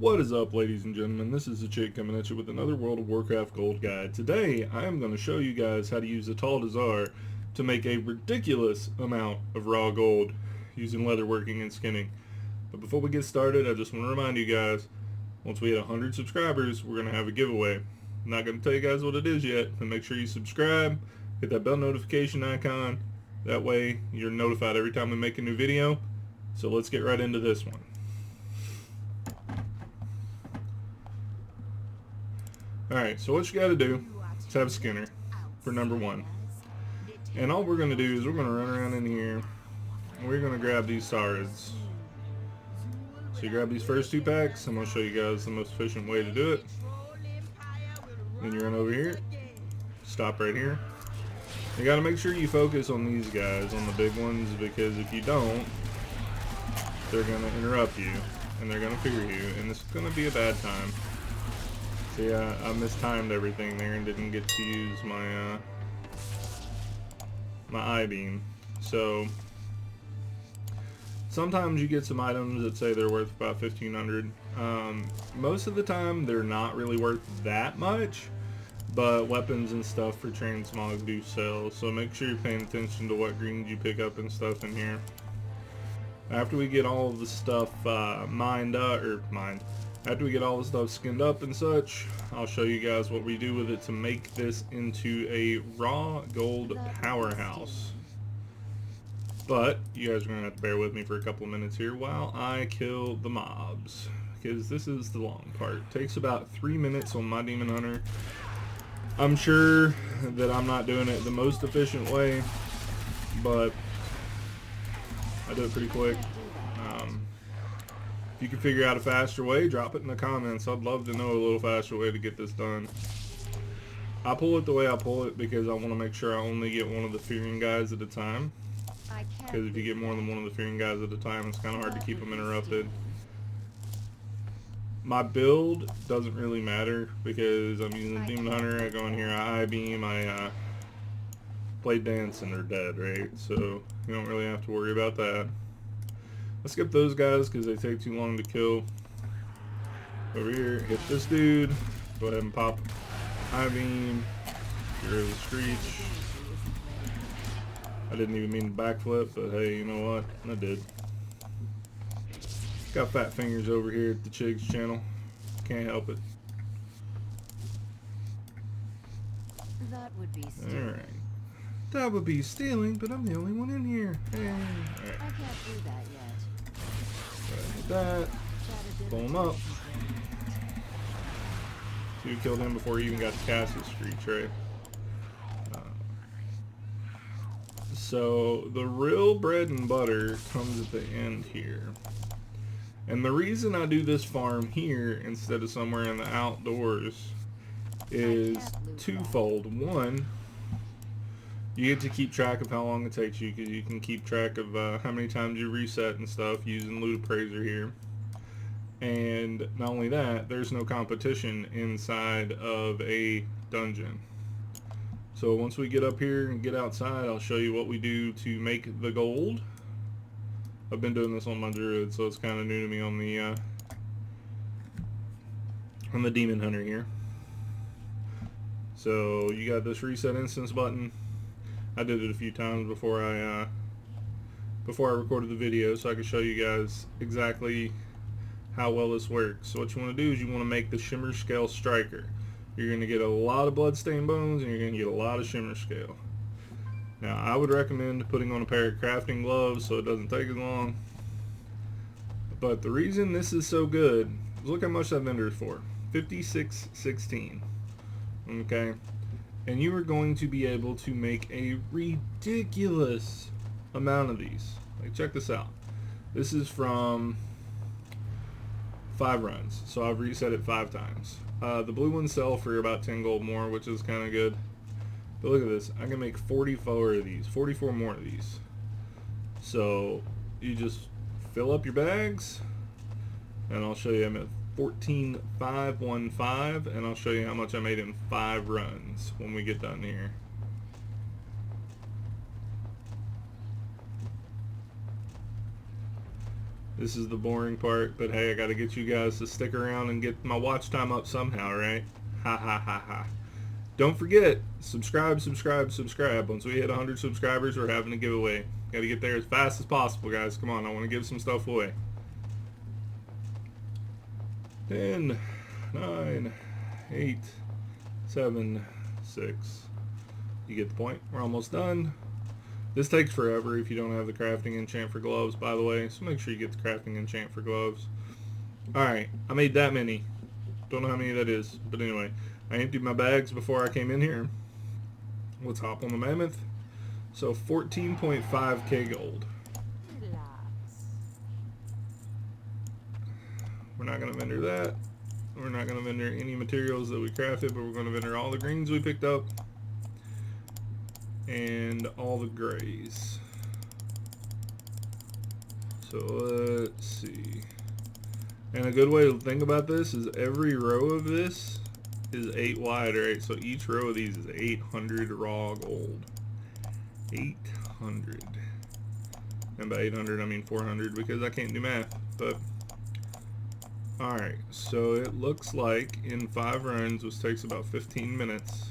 What is up, ladies and gentlemen? This is the Chick coming at you with another World of Warcraft Gold guide. Today, I am going to show you guys how to use Atal Dazar to make a ridiculous amount of raw gold using leatherworking and skinning. But before we get started, I just want to remind you guys, once we hit 100 subscribers, we're going to have a giveaway. I'm not going to tell you guys what it is yet, but make sure you subscribe, hit that bell notification icon. That way, you're notified every time we make a new video. So let's get right into this one. Alright, so what you gotta do is have a skinner for number one. And all we're gonna do is we're gonna run around in here and we're gonna grab these Sarids. So you grab these first two packs. I'm gonna show you guys the most efficient way to do it. Then you run over here, stop right here. You gotta make sure you focus on these guys, on the big ones, because if you don't, they're gonna interrupt you and they're gonna fear you, and this is gonna be a bad time. So yeah, I mistimed everything there and didn't get to use my my I-beam. So sometimes you get some items that say they're worth about 1,500. Most of the time they're not really worth that much, but weapons and stuff for transmog do sell. So make sure you're paying attention to what greens you pick up and stuff in here. After we get all of the stuff after we get all the stuff skinned up and such, I'll show you guys what we do with it to make this into a raw gold powerhouse. But you guys are going to have to bear with me for a couple of minutes here while I kill the mobs, because this is the long part. It takes about 3 minutes on my Demon Hunter. I'm sure that I'm not doing it the most efficient way, but I do it pretty quick. If you can figure out a faster way, drop it in the comments. I'd love to know a little faster way to get this done. I pull it the way I pull it because I want to make sure I only get one of the fearing guys at a time. Because if you get more than one of the fearing guys at a time, it's kind of hard to keep them interrupted. My build doesn't really matter because I'm using Demon Hunter. I go in here, I I-beam, I Blade Dance, and they're dead, right? So you don't really have to worry about that. Let's skip those guys because they take too long to kill. Over here, hit this dude. Go ahead and pop I-beam. Get rid of the Screech. I didn't even mean to backflip, but hey, you know what? I did. Got fat fingers over here at the Chig's channel. Can't help it. That would be stealing. Alright. That would be stealing, but I'm the only one in here. Hey. Alright. I can't do that yet. Hit that. Pull him up. So you killed him before he even got to cast his Screech, right? So the real bread and butter comes at the end here. And the reason I do this farm here instead of somewhere in the outdoors is twofold. One, you get to keep track of how long it takes you, because you can keep track of how many times you reset and stuff using Loot Appraiser here. And not only that, there's no competition inside of a dungeon. So once we get up here and get outside, I'll show you what we do to make the gold. I've been doing this on my Druid, so it's kind of new to me on the Demon Hunter here. So you got this reset instance button. I did it a few times before I recorded the video, so I can show you guys exactly how well this works. So what you want to do is you want to make the Shimmer Scale Striker. You're going to get a lot of Bloodstained Bones and you're going to get a lot of Shimmer Scale. Now I would recommend putting on a pair of crafting gloves so it doesn't take as long. But the reason this is so good is look how much that vendor is for. $56.16. Okay? And you are going to be able to make a ridiculous amount of these. Like, check this out. This is from 5 runs, so I've reset it 5 times. The blue ones sell for about 10 gold more, which is kind of good. But look at this. I can make 44 of these, 44 more of these. So you just fill up your bags, and I'll show you. I'm at 14,515, and I'll show you how much I made in 5 runs when we get done here. This is the boring part, but hey, I gotta get you guys to stick around and get my watch time up somehow, right? Ha ha ha ha. Don't forget, subscribe. Once we hit 100 subscribers, we're having a giveaway. Gotta get there as fast as possible, guys. Come on, I want to give some stuff away. 10, 9, 8, 7, 6. You get the point. We're almost done. This takes forever if you don't have the crafting enchant for gloves, by the way. So make sure you get the crafting enchant for gloves. Alright, I made that many. Don't know how many that is. But anyway, I emptied my bags before I came in here. Let's hop on the mammoth. So 14.5k gold. We're not going to vendor that. We're not going to vendor any materials that we crafted, but we're going to vendor all the greens we picked up. And all the grays. So let's see. And a good way to think about this is every row of this is 8 wide, right? So each row of these is 800 raw gold. 800. And by 800 I mean 400 because I can't do math. But alright, so it looks like in 5 runs, which takes about 15 minutes,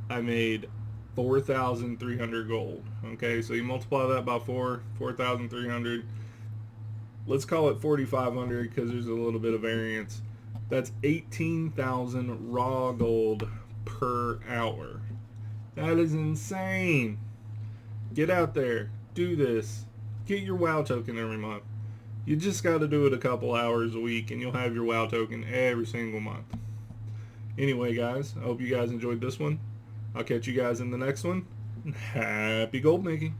I made 4,300 gold. Okay, so you multiply that by 4,300. Let's call it 4,500 because there's a little bit of variance. That's 18,000 raw gold per hour. That is insane. Get out there, do this, get your WoW token every month. You just got to do it a couple hours a week and you'll have your WoW token every single month. Anyway, guys, I hope you guys enjoyed this one. I'll catch you guys in the next one. Happy gold making.